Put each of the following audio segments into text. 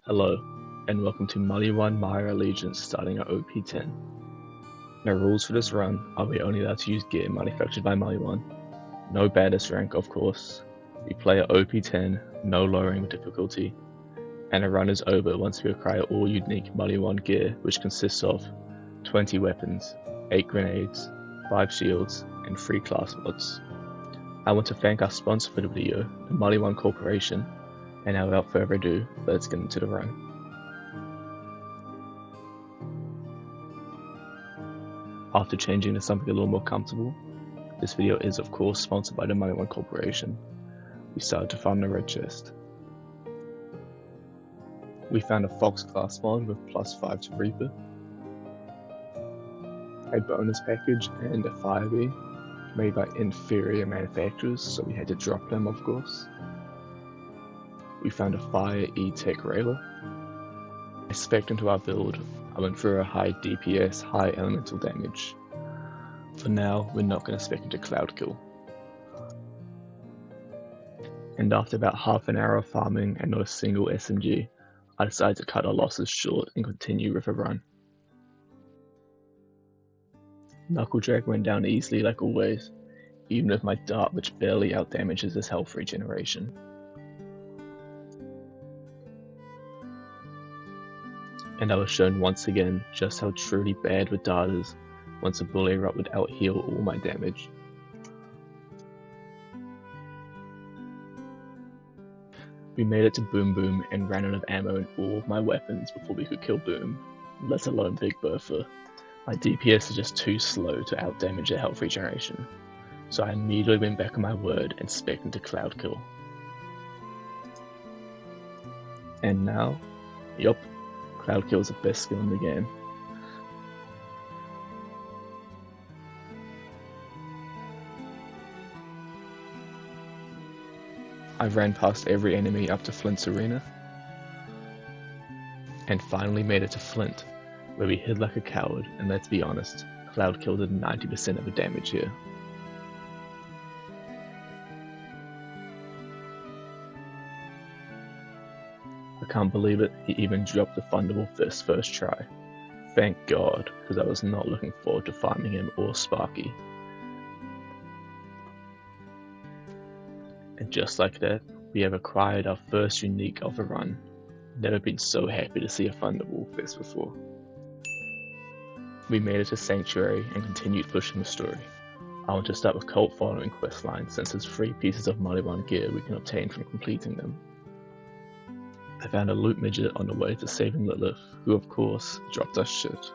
Hello, and welcome to Maliwan Maya Allegiance starting at OP10. Now rules for this run are we only allowed to use gear manufactured by Maliwan. No baddest rank of course. We play at OP10, no lowering of difficulty. And a run is over once we acquire all unique Maliwan gear, which consists of 20 weapons, 8 grenades, 5 shields, and 3 class mods. I want to thank our sponsor for the video, the Maliwan Corporation, and now without further ado, let's get into the run. After changing to something a little more comfortable, this video is of course sponsored by the Maliwan Corporation. We started to farm the red chest. We found a Fox class mod with +5 to Reaper, a bonus package and a fire bee made by inferior manufacturers, so we had to drop them of course. We found a fire E-Tech railer. I spec'd into our build. I went for a high DPS, high elemental damage. For now, we're not going to spec into Cloud Kill. And after about half an hour of farming and not a single SMG, I decided to cut our losses short and continue with a run. Knucklejack went down easily like always, even with my dart which barely outdamages his health regeneration. And I was shown once again just how truly bad with dart is once a bull erupt would out-heal all my damage. We made it to Boom Boom and ran out of ammo in all of my weapons before we could kill Boom, let alone Big Bertha. My DPS is just too slow to outdamage their health regeneration, so I immediately went back on my word and spec'd into Cloud Kill. And now, yup, Cloud Kill is the best skill in the game. I ran past every enemy up to Flint's arena, and finally made it to Flint, where we hid like a coward, and let's be honest, Cloud Kill did 90% of the damage here. I can't believe it, he even dropped the Thunderbolt Fist first try. Thank God, because I was not looking forward to farming him or Sparky. And just like that, we have acquired our first unique of the run. Never been so happy to see a Thunderbolt Fist before. We made it to Sanctuary and continued pushing the story. I want to start with Cult Following questline since there's 3 pieces of Maliwan gear we can obtain from completing them. I found a loot midget on the way to saving Lilith, who of course dropped us shit.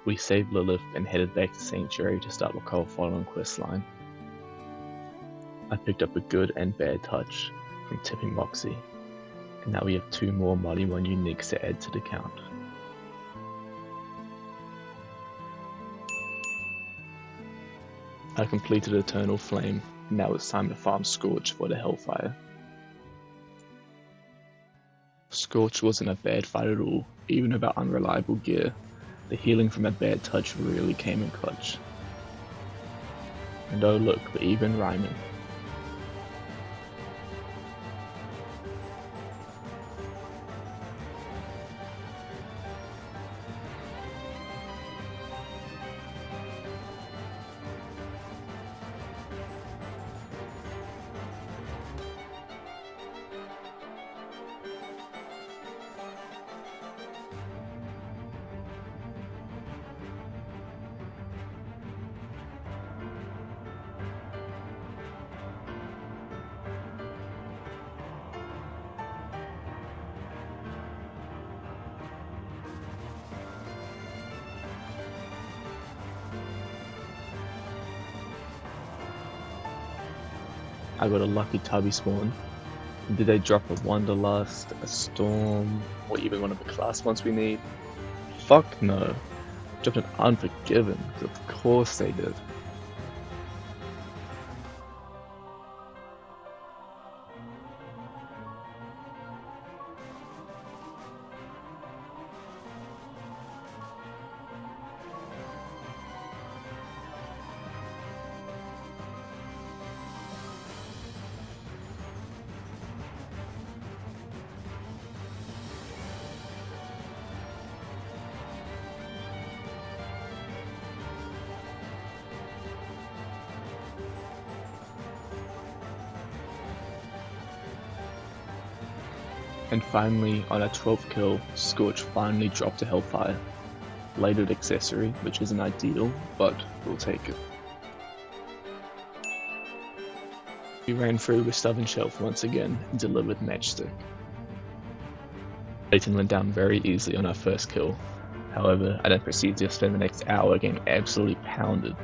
We saved Lilith and headed back to Sanctuary to start the Cult Following questline. I picked up a good and bad touch from tipping Moxie, and now we have 2 more Maliwan uniques to add to the count. I completed Eternal Flame, and now it's time to farm Scorch for the Hellfire. Scorch wasn't a bad fight at all, even with our unreliable gear. The healing from a bad touch really came in clutch. And oh look, we're even rhyming. I got a lucky tubby spawn. Did they drop a Wanderlust, a Storm, or even one of the class ones we need? Fuck no. Dropped an Unforgiven, because of course they did. And finally, on our 12th kill, Scorch finally dropped a Hellfire. Bladed accessory, which isn't ideal, but we'll take it. We ran through with Stubborn Shelf once again and delivered Matchstick. Clayton went down very easily on our first kill. However, I then proceeded to spend the next hour getting absolutely pounded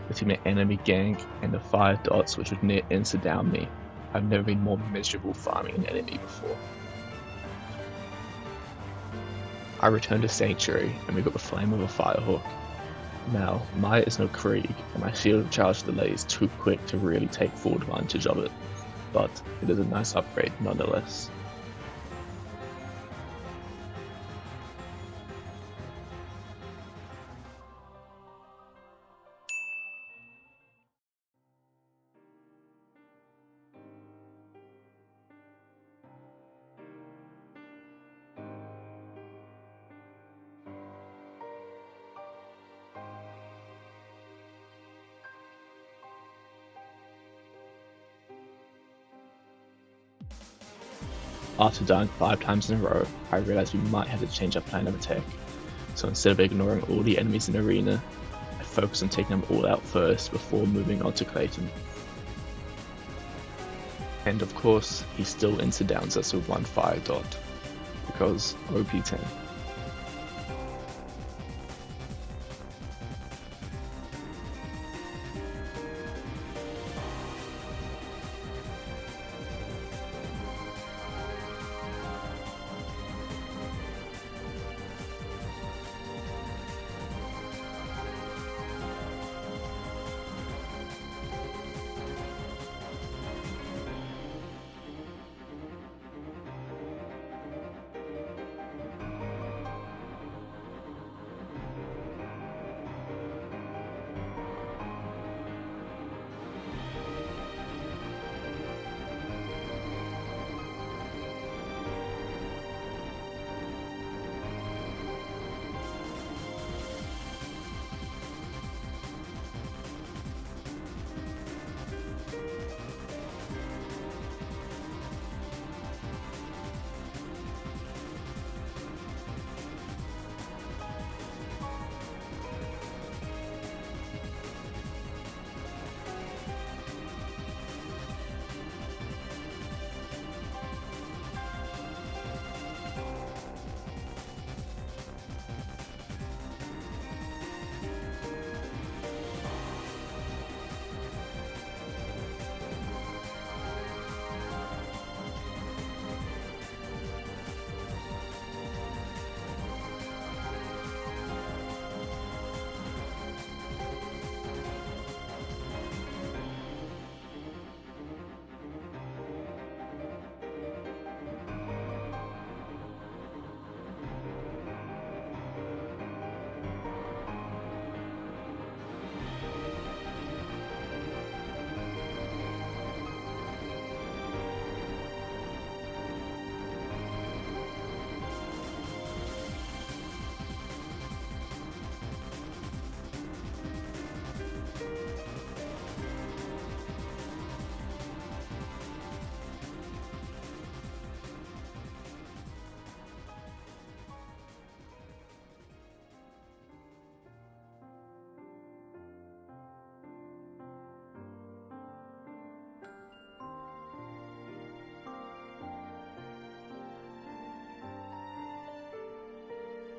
between an enemy gank and the 5 dots which would near insta-down me. I've never been more miserable farming an enemy before. I returned to Sanctuary and we got the Flame of a Firehawk. Now, Maya is no Krieg, and my shield charge delay is too quick to really take full advantage of it, but it is a nice upgrade nonetheless. After dying 5 times in a row, I realized we might have to change our plan of attack. So instead of ignoring all the enemies in the arena, I focused on taking them all out first before moving on to Clayton. And of course, he still insta-downs us with 1 fire dot, because OP10.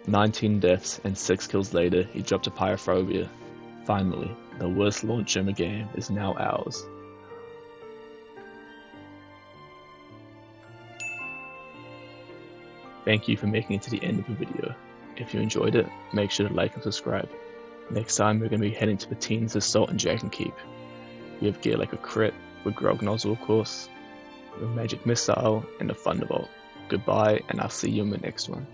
"19 deaths and 6 kills later, he dropped a Pyrophobia. Finally, the worst launcher in the game is now ours." Thank you for making it to the end of the video. If you enjoyed it, make sure to like and subscribe. Next time we're going to be heading to Patina's Assault and Dragon Keep. We have gear like a crit, with Grog Nozzle of course, with Magic Missile, and a Thunderbolt. Goodbye, and I'll see you in the next one.